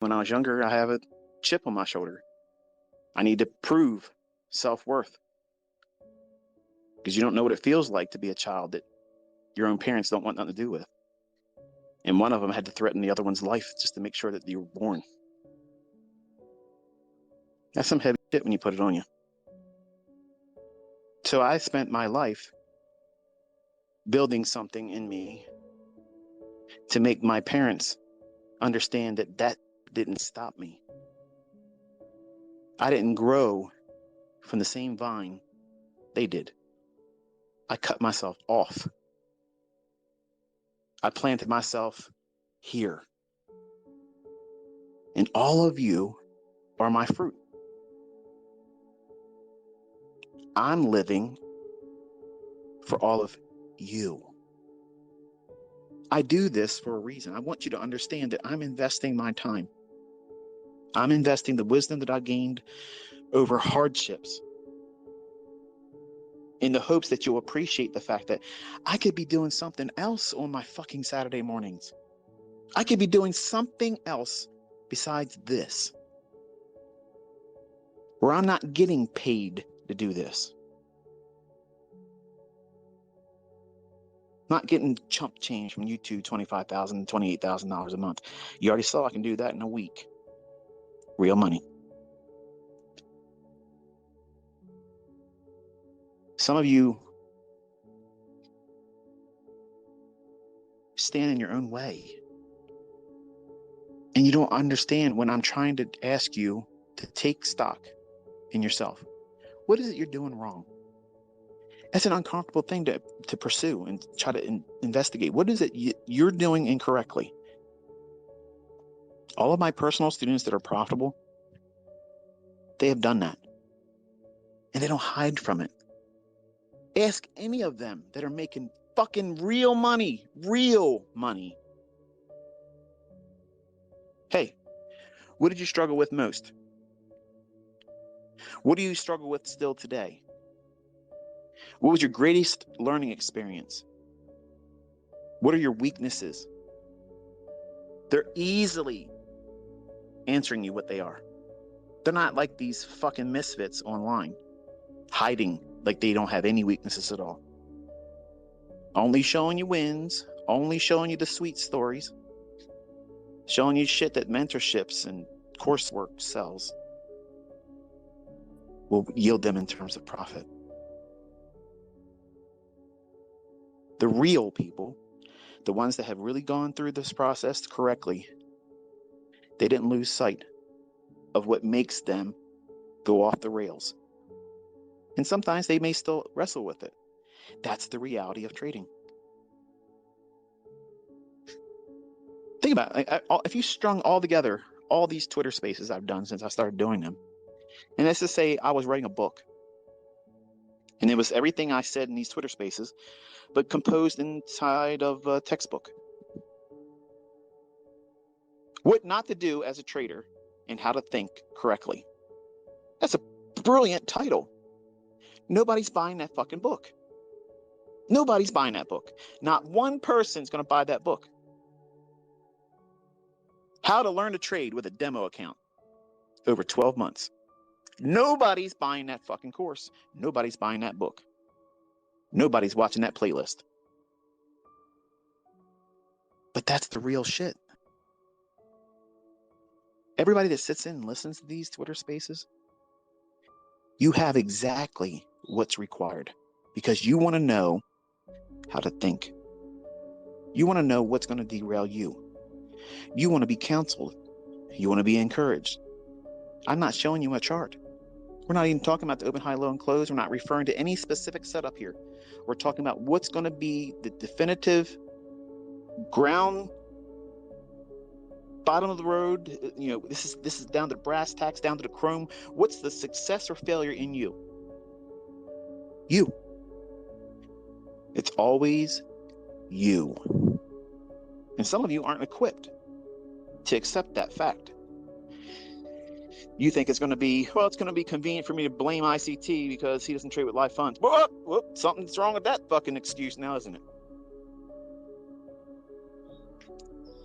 When I was younger, I have a chip on my shoulder. I need to prove self-worth because you don't know what it feels like to be a child that your own parents don't want nothing to do with. And one of them had to threaten the other one's life just to make sure that you were born. That's some heavy shit when you put it on you. So I spent my life building something in me to make my parents understand that that didn't stop me. I didn't grow from the same vine they did. I cut myself off. I planted myself here. And all of you are my fruit. I'm living for all of you. I do this for a reason. I want you to understand that I'm investing my time. I'm investing the wisdom that I gained over hardships in the hopes that you'll appreciate the fact that I could be doing something else on my fucking Saturday mornings. I could be doing something else besides this, where I'm not getting paid to do this. Not getting chump change from YouTube, $25,000, $28,000 a month. You already saw I can do that in a week. Real money. Some of you stand in your own way. And you don't understand when I'm trying to ask you to take stock in yourself. What is it you're doing wrong? That's an uncomfortable thing to pursue and try to investigate. What is it you're doing incorrectly? All of my personal students that are profitable, they have done that. And they don't hide from it. Ask any of them that are making fucking real money. Hey, what did you struggle with most? What do you struggle with still today? What was your greatest learning experience? What are your weaknesses? They're easily answering you what they are. They're not like these fucking misfits online, hiding like they don't have any weaknesses at all. Only showing you wins, only showing you the sweet stories, showing you shit that mentorships and coursework sells will yield them in terms of profit. The real people, the ones that have really gone through this process correctly, they didn't lose sight of what makes them go off the rails. And sometimes they may still wrestle with it. That's the reality of trading. Think about it. If you strung all together all these Twitter spaces I've done since I started doing them, and let's just say I was writing a book, and it was everything I said in these Twitter spaces, but composed inside of a textbook. What not to do as a trader and how to think correctly. That's a brilliant title. Nobody's buying that fucking book. Nobody's buying that book. Not one person's going to buy that book. How to learn to trade with a demo account over 12 months. Nobody's buying that fucking course. Nobody's buying that book. Nobody's watching that playlist. But that's the real shit. Everybody that sits in and listens to these Twitter spaces, you have exactly what's required because you want to know how to think. You want to know what's going to derail you. You want to be counseled. You want to be encouraged. I'm not showing you a chart. We're not even talking about the open, high, low, and close. We're not referring to any specific setup here. We're talking about what's going to be the definitive ground, bottom of the road. This is down to the brass tacks, down to the chrome. What's the success or failure in you? You. It's always you. And some of you aren't equipped to accept that fact. You think it's going to be convenient for me to blame ICT because he doesn't trade with live funds. Whoop, something's wrong with that fucking excuse now, isn't it?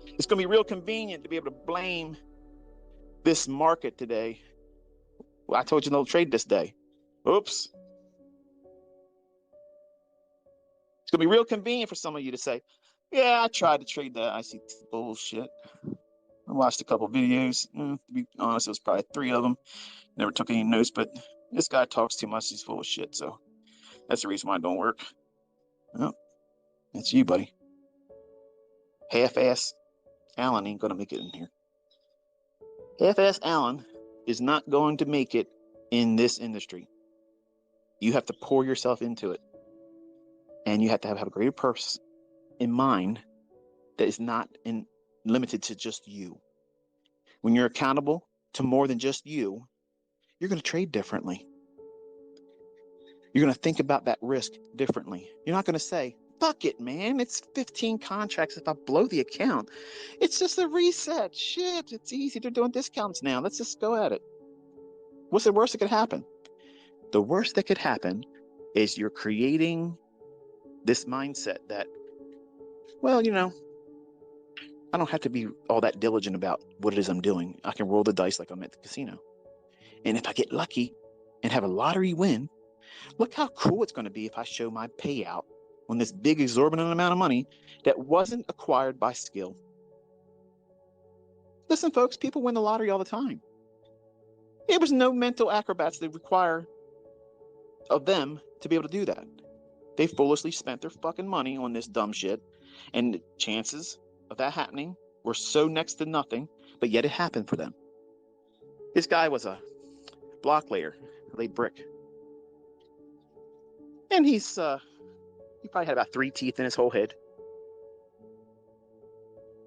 It's going to be real convenient to be able to blame this market today. Well, I told you no trade this day. Oops. It's going to be real convenient for some of you to say, yeah, I tried to trade that ICT bullshit. I watched a couple videos. To be honest, it was probably 3 of them. Never took any notes, but this guy talks too much. He's full of shit. So that's the reason why it don't work. Well, that's you, buddy. Half-ass Alan ain't going to make it in here. Half-ass Alan is not going to make it in this industry. You have to pour yourself into it. And you have to have a greater purpose in mind that is not limited to just you. When you're accountable to more than just you, you're going to trade differently. You're going to think about that risk differently. You're not going to say, fuck it, man. It's 15 contracts if I blow the account. It's just a reset. Shit, it's easy. They're doing discounts now. Let's just go at it. What's the worst that could happen? The worst that could happen is you're creating this mindset that, well, I don't have to be all that diligent about what it is I'm doing. I can roll the dice like I'm at the casino. And if I get lucky and have a lottery win, look how cool it's going to be if I show my payout on this big exorbitant amount of money that wasn't acquired by skill. Listen, folks, people win the lottery all the time. There was no mental acrobats they require of them to be able to do that. They foolishly spent their fucking money on this dumb shit, and the chances of that happening were so next to nothing, but yet it happened for them. This guy was a block layer, laid brick. And he probably had about 3 teeth in his whole head.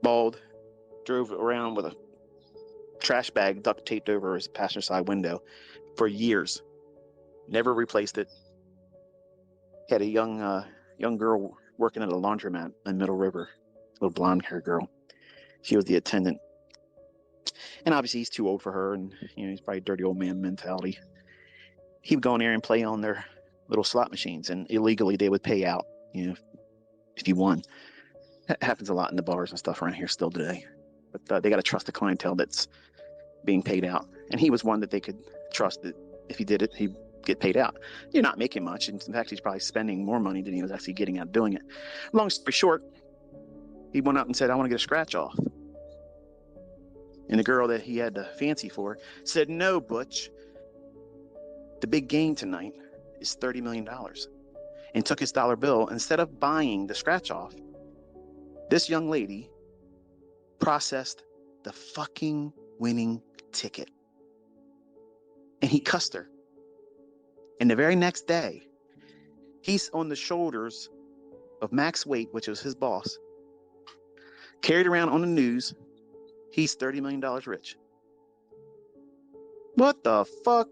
Bald, drove around with a trash bag duct taped over his passenger side window for years. Never replaced it. Had a young girl working at a laundromat in Middle River, a little blonde haired girl. She was the attendant. And obviously he's too old for her, and he's probably dirty old man mentality. He would go in there and play on their little slot machines, and illegally they would pay out, if you won. That happens a lot in the bars and stuff around here still today. But they got to trust the clientele that's being paid out. And he was one that they could trust that if he did it, he'd get paid out. You're not making much. In fact, he's probably spending more money than he was actually getting out doing it. Long story short, he went up and said, I want to get a scratch off. And the girl that he had the fancy for said, no, Butch. The big gain tonight is $30 million. And took his dollar bill. Instead of buying the scratch off, this young lady processed the fucking winning ticket. And he cussed her. And the very next day, he's on the shoulders of Max Waite, which was his boss, carried around on the news. He's $30 million rich. What the fuck?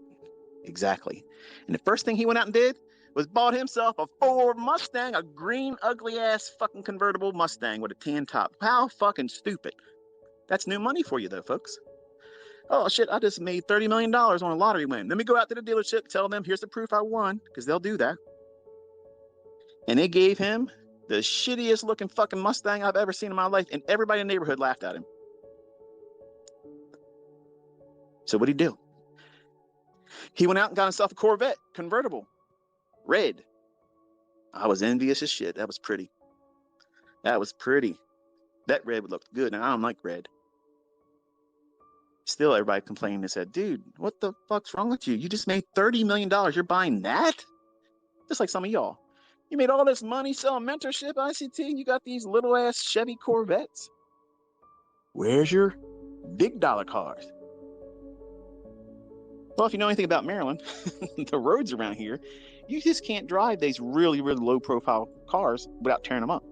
Exactly. And the first thing he went out and did was bought himself a Ford Mustang, a green, ugly-ass fucking convertible Mustang with a tan top. How fucking stupid. That's new money for you, though, folks. Oh, shit, I just made $30 million on a lottery win. Let me go out to the dealership, tell them, here's the proof I won, because they'll do that. And they gave him the shittiest looking fucking Mustang I've ever seen in my life, and everybody in the neighborhood laughed at him. So what'd he do? He went out and got himself a Corvette convertible, red. I was envious as shit. That was pretty. That was pretty. That red would look good, and I don't like red. Still, everybody complained and said, dude, what the fuck's wrong with you? You just made $30 million. You're buying that? Just like some of y'all. You made all this money selling mentorship, ICT, and you got these little ass Chevy Corvettes. Where's your big dollar cars? Well, if you know anything about Maryland, the roads around here, you just can't drive these really, really low profile cars without tearing them up.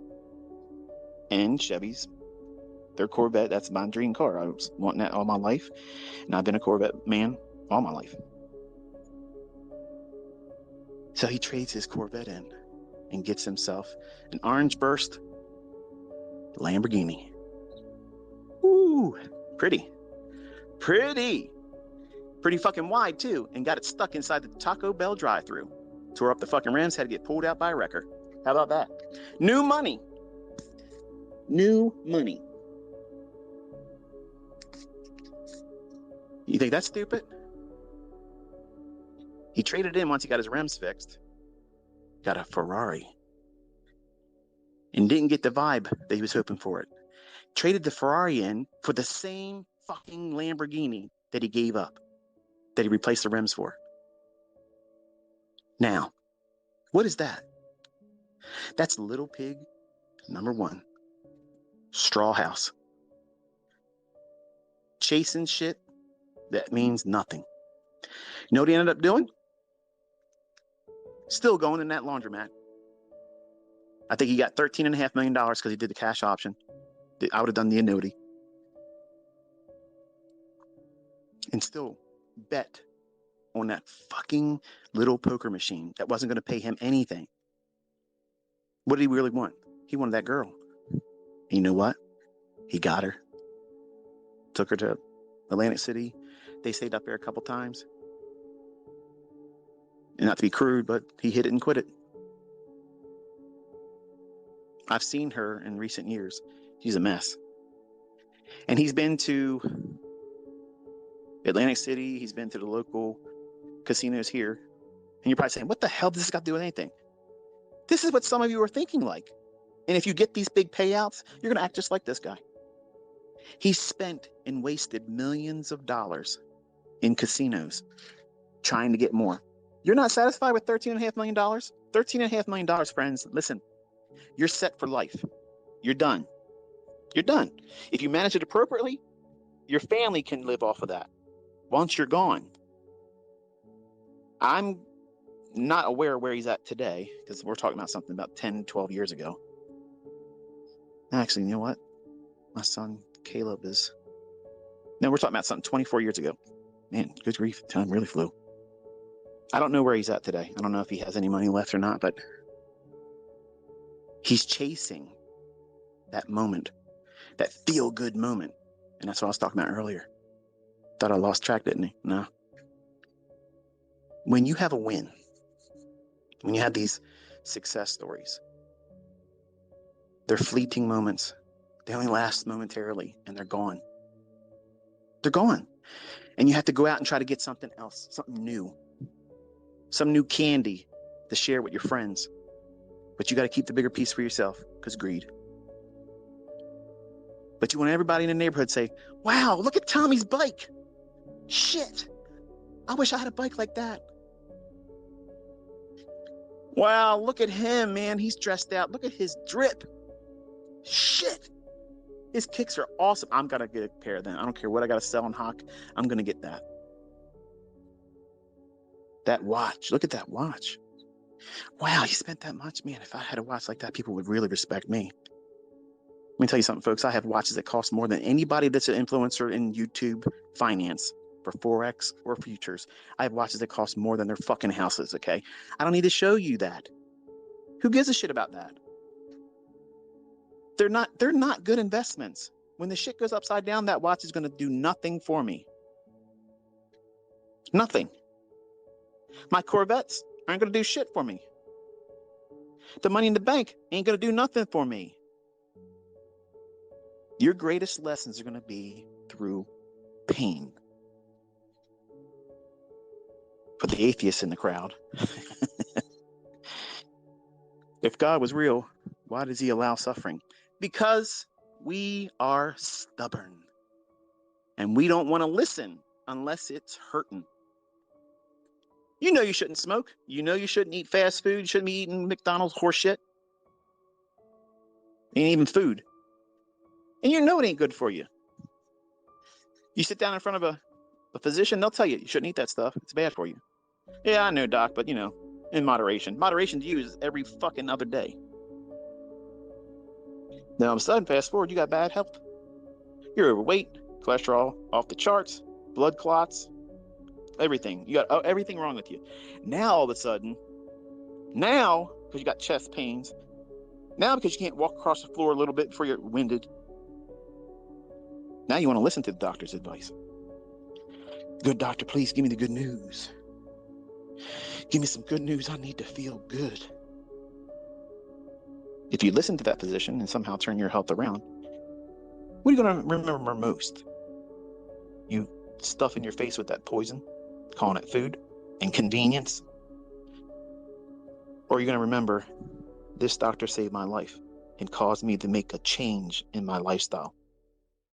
And Chevys, their Corvette, that's my dream car. I was wanting that all my life, and I've been a Corvette man all my life. So he trades his Corvette in and gets himself an orange burst Lamborghini. Ooh, pretty. Pretty fucking wide too, and got it stuck inside the Taco Bell drive-thru. Tore up the fucking rims, had to get pulled out by a wrecker. How about that? New money. You think that's stupid? He traded in once he got his rims fixed, got a Ferrari, and didn't get the vibe that he was hoping for it. Traded the Ferrari in for the same fucking Lamborghini that he gave up, that he replaced the rims for. Now, what is that? That's Little Pig number 1. Straw house. Chasing shit that means nothing. You know what he ended up doing? Still going in that laundromat. I think he got $13.5 million because he did the cash option. I would have done the annuity. And still bet on that fucking little poker machine that wasn't going to pay him anything. What did he really want? He wanted that girl. And you know what? He got her. Took her to Atlantic City. They stayed up there a couple times. And not to be crude, but he hit it and quit it. I've seen her in recent years. She's a mess. And he's been to Atlantic City. He's been to the local casinos here. And you're probably saying, what the hell does this got to do with anything? This is what some of you are thinking like. And if you get these big payouts, you're going to act just like this guy. He spent and wasted millions of dollars in casinos trying to get more. You're not satisfied with $13.5 million? $13.5 million, friends. Listen, you're set for life. You're done. You're done. If you manage it appropriately, your family can live off of that once you're gone. I'm not aware where he's at today because we're talking about something about 10, 12 years ago. Actually, you know what? My son Caleb is... No, we're talking about something 24 years ago. Man, good grief. Time really flew. I don't know where he's at today. I don't know if he has any money left or not, but he's chasing that moment, that feel-good moment. And that's what I was talking about earlier. Thought I lost track, didn't he? No. When you have a win, when you have these success stories, they're fleeting moments. They only last momentarily, and they're gone. They're gone. And you have to go out and try to get something else, something new, some new candy to share with your friends. But you got to keep the bigger piece for yourself because greed. But you want everybody in the neighborhood to say, wow, look at Tommy's bike. Shit. I wish I had a bike like that. Wow, look at him, man. He's dressed out. Look at his drip. Shit. His kicks are awesome. I'm going to get a pair of them. I don't care what I got to sell on Hawk. I'm going to get that. That watch. Look at that watch. Wow, you spent that much? Man, if I had a watch like that, people would really respect me. Let me tell you something, folks. I have watches that cost more than anybody that's an influencer in YouTube finance for Forex or futures. I have watches that cost more than their fucking houses, okay? I don't need to show you that. Who gives a shit about that? They're not good investments. When the shit goes upside down, that watch is going to do nothing for me. Nothing. My Corvettes aren't going to do shit for me. The money in the bank ain't going to do nothing for me. Your greatest lessons are going to be through pain. For the atheists in the crowd. If God was real, why does he allow suffering? Because we are stubborn. And we don't want to listen unless it's hurting. You know you shouldn't smoke. You know you shouldn't eat fast food. You shouldn't be eating McDonald's horse shit. Ain't even food. And you know it ain't good for you. You sit down in front of a physician, they'll tell you you shouldn't eat that stuff. It's bad for you. Yeah, I know, doc, but in moderation. Moderation to you is every fucking other day. Now, all of a sudden, fast forward, you got bad health. You're overweight, cholesterol off the charts, blood clots, everything. You got everything wrong with you. Now, all of a sudden, because you got chest pains, now because you can't walk across the floor a little bit before you're winded, now you want to listen to the doctor's advice. Good doctor, please give me the good news. Give me some good news. I need to feel good. If you listen to that physician and somehow turn your health around, what are you going to remember most? You stuff in your face with that poison, calling it food and convenience? Or are you going to remember, this doctor saved my life and caused me to make a change in my lifestyle?